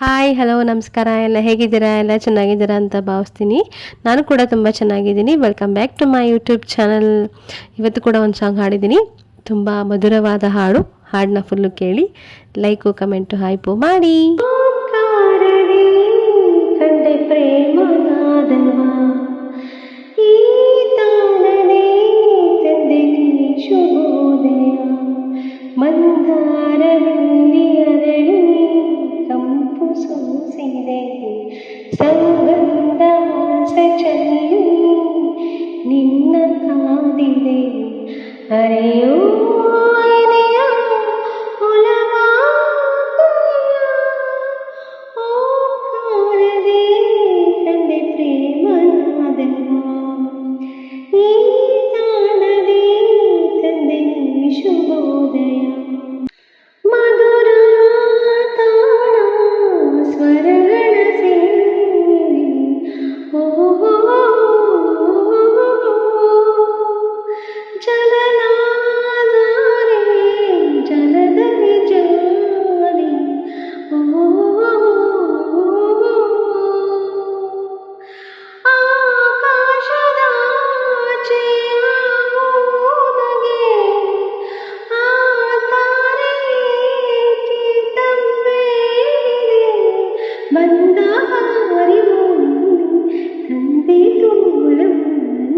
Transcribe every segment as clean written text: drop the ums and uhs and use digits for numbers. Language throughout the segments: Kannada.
ಹಾಯ್ ಹಲೋ ನಮಸ್ಕಾರ ಎಲ್ಲ ಹೇಗಿದ್ದೀರಾ ಎಲ್ಲ ಚೆನ್ನಾಗಿದ್ದೀರಾ ಅಂತ ಭಾವಿಸ್ತೀನಿ. ನಾನು ಕೂಡ ತುಂಬ ಚೆನ್ನಾಗಿದ್ದೀನಿ. Welcome back to my YouTube channel. ಇವತ್ತು ಕೂಡ ಒಂದು ಸಾಂಗ್ ಹಾಡಿದ್ದೀನಿ. ತುಂಬ ಮಧುರವಾದ ಹಾಡು. ಹಾಡನ್ನ ಫುಲ್ಲು ಕೇಳಿ, ಲೈಕು ಕಮೆಂಟು ಹೈಪು ಮಾಡಿ. ಕಂಡೆ ಪ್ರೇಮನಾದವ ಈ ತಾಣನೆ ತಂದೆ ಶುಭೋದಯ ಮಂದಾರದಲ್ಲಿ ಅರಳಿ ಕಂಪು ಸೂಸಿದೆ ಸಂಗಂಧ ಸಚಲಿ ನಿನ್ನ ಕಾದಿದೆ ಅರೆಯೋ ಎದೆಯ ಒಲವಾಗುವೆಯ ಓಂಕಾರದೆ ಕಂಡೆ ಪ್ರೇಮನಾದವ ಈ ತಾಣದೆ ತಂದೆ ಶುಭೋದಯ ಮಧುರ ತಾಣ ಸ್ವರಗಳ ಸೇರಿ ಓಹೋ ಜಲನಾದರೆ ಜಲದಲ್ಲಿ ಜಾರಿ ಆಕಾಶದಾಚೆ ಆಗುವುದಗೆ ಆ ತಾರೆಗೆ ತಂಬೇರಿದೆ ಬಂದ ಹರಿವಲ್ಲಿ ತಂದೆ ತೋಳಲ್ಲಿ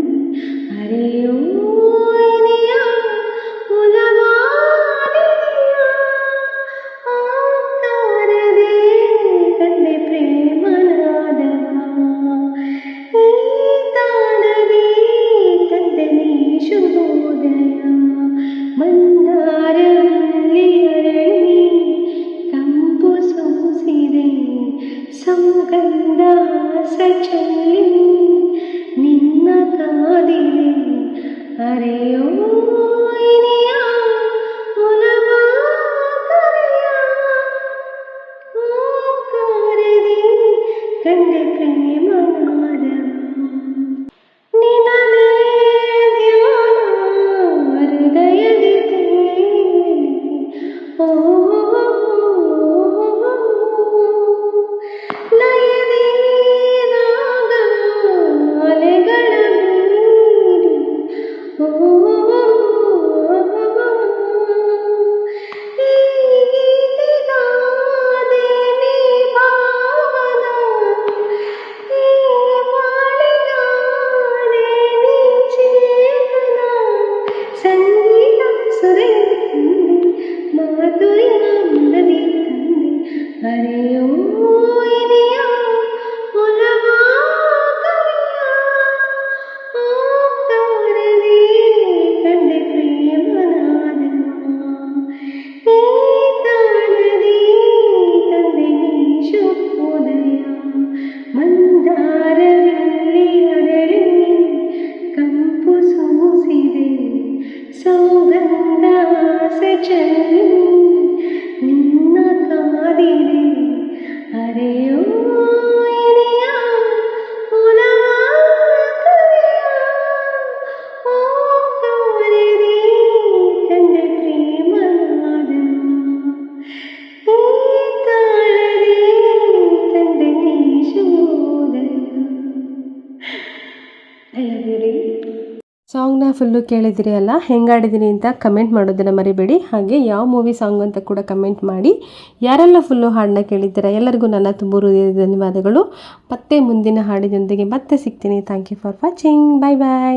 ಅರೆಯೋ ಎದೆಯ ಒಲವಾದೆಯ ಓಂಕಾರದೆ ಕಂಡೆ ಪ್ರೇಮನಾದವ ಈ ತಾಣದೆ ತಂದೆ ಶುಭೋದಯ ಮಂದಾರದಲ್ಲಿ ಅರಳಿ ಕಂಪು ಸೂಸಿದೆ ಸಂಗಂಧ ಸಚಲಿ ನಿನ್ನ ಕಾದಿದೆ ಅರೆಯೋ ಎದೆಯ ಒಲವಾಗುವೆಯ ಓಂಕಾರದೆ ಕಂಡೆ ಪ್ರೇಮನಾದವ ನಿನದೇ ಧ್ಯಾನ ಹೃದಯದಿ ತೇಲಿ ಓ ಲಯದಿ ರಾಗ ಅಲೆಗಳ ಬೀರಿ ಓ ಈ ಗೀತೆಗಾದೆ ನೀ ಭಾವನ ಈ ಬಾಳಿಗಾದೆ ನೀ ಚೇತನ ಸಂಗೀತ ಸುರೆ ತಂದೆ ಮಾಧುರ್ಯ ಮನದಿ ತಂದೆ ಅರೆಯೋ ಎದೆಯ ಒಲವಾಗುವೆಯ ಓಂಕಾರದೆ ಕಂಡೆ ಪ್ರೇಮನಾದವ ಈ ತಾಣದೆ ತಂದೆ ಶುಭೋದಯ ಮಂದಾರದಲ್ಲಿ ಅರಳಿ ಕಂಪು ಸೂಸಿದೆ ಸೌಗಂಧ ಸಚಲಿ ನಿನ್ನ ಕಾದಿದೆ ಅರೆಯೋ ಎದೆಯ ಒಲವಾಗುವೆಯ ಓಂಕಾರದೆ ಕಂಡೆ ಪ್ರೇಮನಾದವ ಈ ತಾಳದೆ ತಂದೆ ಶುಭೋದಯ. ಐ ಲವ್ ಯು ರೀ. ಸಾಂಗ್ನ ಫುಲ್ಲು ಕೇಳಿದಿರಿ ಅಲ್ಲ, ಹೆಂಗಾಡಿದ್ದೀನಿ ಅಂತ ಕಮೆಂಟ್ ಮಾಡೋದನ್ನು ಮರಿಬೇಡಿ. ಹಾಗೆ ಯಾವ ಮೂವಿ ಸಾಂಗ್ ಅಂತ ಕೂಡ ಕಮೆಂಟ್ ಮಾಡಿ. ಯಾರೆಲ್ಲ ಫುಲ್ಲು ಹಾಡನ್ನ ಕೇಳಿದ್ದೀರಾ ಎಲ್ಲರಿಗೂ ನನ್ನ ತುಂಬ ಹೃದಯದ ಧನ್ಯವಾದಗಳು. ಮತ್ತೆ ಮುಂದಿನ ಹಾಡಿನೊಂದಿಗೆ ಮತ್ತೆ ಸಿಗ್ತೀನಿ. Thank you for watching. Bye bye.